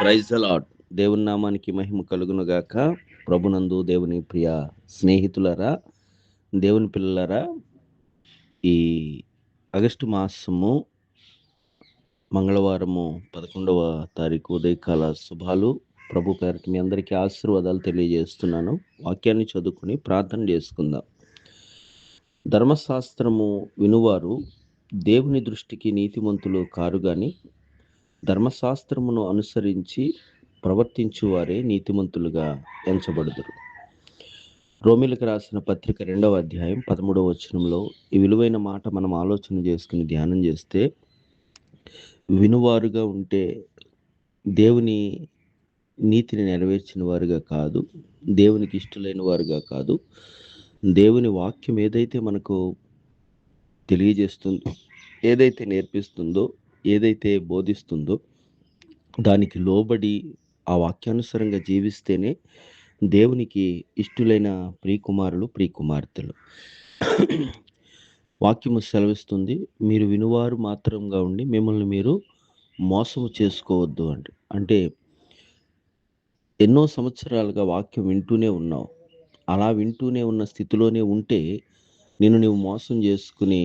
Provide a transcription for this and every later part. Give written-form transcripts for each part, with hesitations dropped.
Praise the lord. దేవుని నామానికి మహిమ కలుగును గాక. ప్రభునందు దేవుని ప్రియ స్నేహితులారా, దేవుని పిల్లలారా, ఈ ఆగస్టు మాసము మంగళవారము 11వ తారీఖు ఉదయకాల శుభాలు. ప్రభు పేరట మీ అందరికీ ఆశీర్వాదాలు తెలియజేస్తున్నాను. వాక్యాన్ని చదువుకుని ప్రార్థన చేసుకుందాం. ధర్మశాస్త్రము వినువారు దేవుని దృష్టికి నీతిమంతులు కారు గాని ధర్మశాస్త్రమును అనుసరించి ప్రవర్తించువారే నీతిమంతులుగా ఎంచబడుదురు. రోమీలకు రాసిన పత్రిక 2వ అధ్యాయం 13వ వచనంలో ఈ విలువైన మాట మనం ఆలోచన చేసుకుని ధ్యానం చేస్తే, వినువారుగా ఉంటే దేవుని నీతిని నెరవేర్చిన వారుగా కాదు, దేవునికి ఇష్టలైన వారుగా కాదు, దేవుని వాక్యం ఏదైతే మనకు తెలియజేస్తుందో, ఏదైతే నేర్పిస్తుందో, ఏదైతే బోధిస్తుందో దానికి లోబడి ఆ వాక్యానుసారంగా జీవిస్తేనే దేవునికి ఇష్టులైన ప్రియకుమారులు ప్రియకుమార్తెలు. వాక్యము సెలవిస్తుంది, మీరు వినువారు మాత్రంగా ఉండి మిమ్మల్ని మీరు మోసము చేసుకోవద్దు అంటే ఎన్నో సంవత్సరాలుగా వాక్యం వింటూనే ఉన్నావు. అలా వింటూనే ఉన్న స్థితిలోనే ఉంటే నీవు మోసం చేసుకుని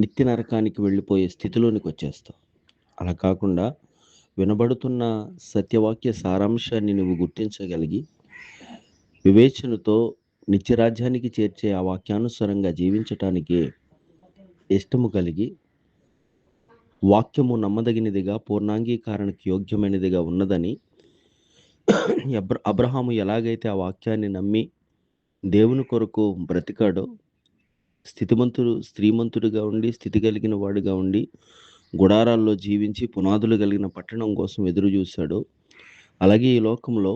నిత్య నరకానికి వెళ్ళిపోయే స్థితిలోనికి వచ్చేస్తావు. అలా కాకుండా వినబడుతున్న సత్యవాక్య సారాంశాన్ని నువ్వు గుర్తించగలిగి వివేచనతో నిత్యరాజ్యానికి చేర్చే ఆ వాక్యానుసారంగా జీవించటానికి ఇష్టము కలిగి, వాక్యము నమ్మదగినదిగా పూర్ణాంగీకరణకు యోగ్యమైనదిగా ఉన్నదని అబ్రహాము ఎలాగైతే ఆ వాక్యాన్ని నమ్మి దేవుని కొరకు బ్రతికాడో, స్త్రీమంతుడిగా ఉండి స్థితి కలిగిన వాడిగా ఉండి గుడారాల్లో జీవించి పునాదులు కలిగిన పట్టణం కోసం ఎదురు చూశాడు, అలాగే ఈ లోకంలో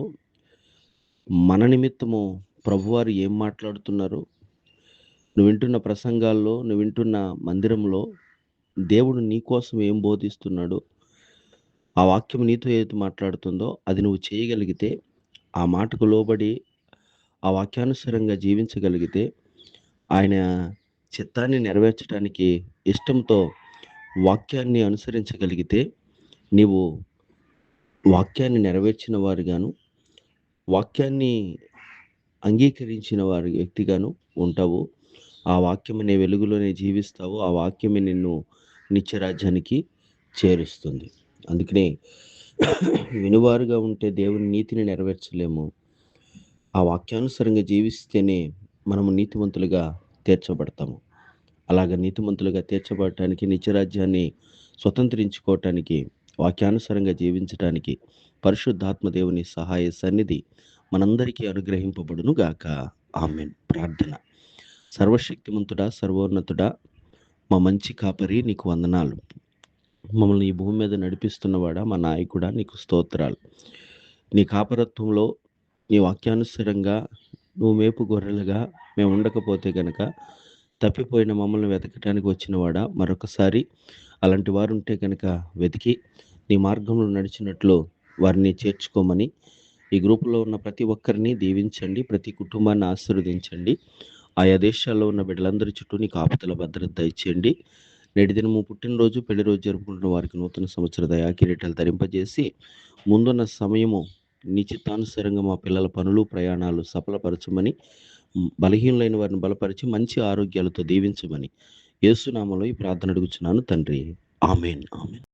మన నిమిత్తము ప్రభువారు ఏం మాట్లాడుతున్నారు, నువ్వు వింటున్న ప్రసంగాల్లో, నువ్వు వింటున్న మందిరంలో దేవుడు నీ కోసం ఏం బోధిస్తున్నాడు, ఆ వాక్యం నీతో ఏది మాట్లాడుతుందో అది నువ్వు చేయగలిగితే, ఆ మాటకు లోబడి ఆ వాక్యానుసారంగా జీవించగలిగితే, ఆయన చిత్తాన్ని నెరవేర్చడానికి ఇష్టంతో వాక్యాన్ని అనుసరించగలిగితే నీవు వాక్యాన్ని నెరవేర్చిన వారుగాను, వాక్యాన్ని అంగీకరించిన వారి వ్యక్తిగాను ఉంటావు. ఆ వాక్యమనే వెలుగులోనే జీవిస్తావు. ఆ వాక్యమే నిన్ను నిత్యరాజ్యానికి చేరుస్తుంది. అందుకనే వినువారుగా ఉంటే దేవుని నీతిని నెరవేర్చలేము. ఆ వాక్యానుసారంగా జీవిస్తేనే మనము నీతిమంతులుగా తీర్చబడతాము. అలాగ నీతిమంతులుగా తీర్చబడటానికి, నిత్యరాజ్యాన్ని స్వతంత్రించుకోవటానికి, వాక్యానుసారంగా జీవించటానికి పరిశుద్ధాత్మ దేవుని సహాయ సన్నిధి మనందరికీ అనుగ్రహింపబడును గాక. ఆమేన్. ప్రార్థన. సర్వశక్తిమంతుడా, సర్వోన్నతుడా, మా మంచి కాపరి, నీకు వందనాలు. మమ్మల్ని ఈ భూమి మీద నడిపిస్తున్నవాడా, మా నాయకుడా, నీకు స్తోత్రాలు. నీ కాపరత్వంలో, నీ వాక్యానుసారంగా నువ్వు మేపు గొర్రెలుగా మేము ఉండకపోతే గనక తప్పిపోయిన మమ్మల్ని వెతకటానికి వచ్చినవాడా, మరొకసారి అలాంటి వారు ఉంటే కనుక వెతికి నీ మార్గంలో నడిచినట్లు వారిని చేర్చుకోమని, ఈ గ్రూపులో ఉన్న ప్రతి ఒక్కరిని దీవించండి, ప్రతి కుటుంబాన్ని ఆశీర్వదించండి. ఆయా దేశాల్లో ఉన్న బిడ్డలందరి చుట్టూ నీ కాపుదల భద్రత దయచేయండి. నేటి దినము పుట్టినరోజు, పెళ్లి రోజు జరుపుకుంటున్న వారికి నూతన సంవత్సర దయా కిరీటాలు ధరింపజేసి, ముందున్న సమయము నీ చిత్తానుసారంగా మా పిల్లల పనులు, ప్రయాణాలు సఫలపరచమని, బలహీనులైన వారిని బలపరిచి మంచి ఆరోగ్యాలతో దీవించమని యేసు నామములో ఈ ప్రార్థన అడుగుచున్నాను తండ్రి. ఆమేన్. ఆమేన్.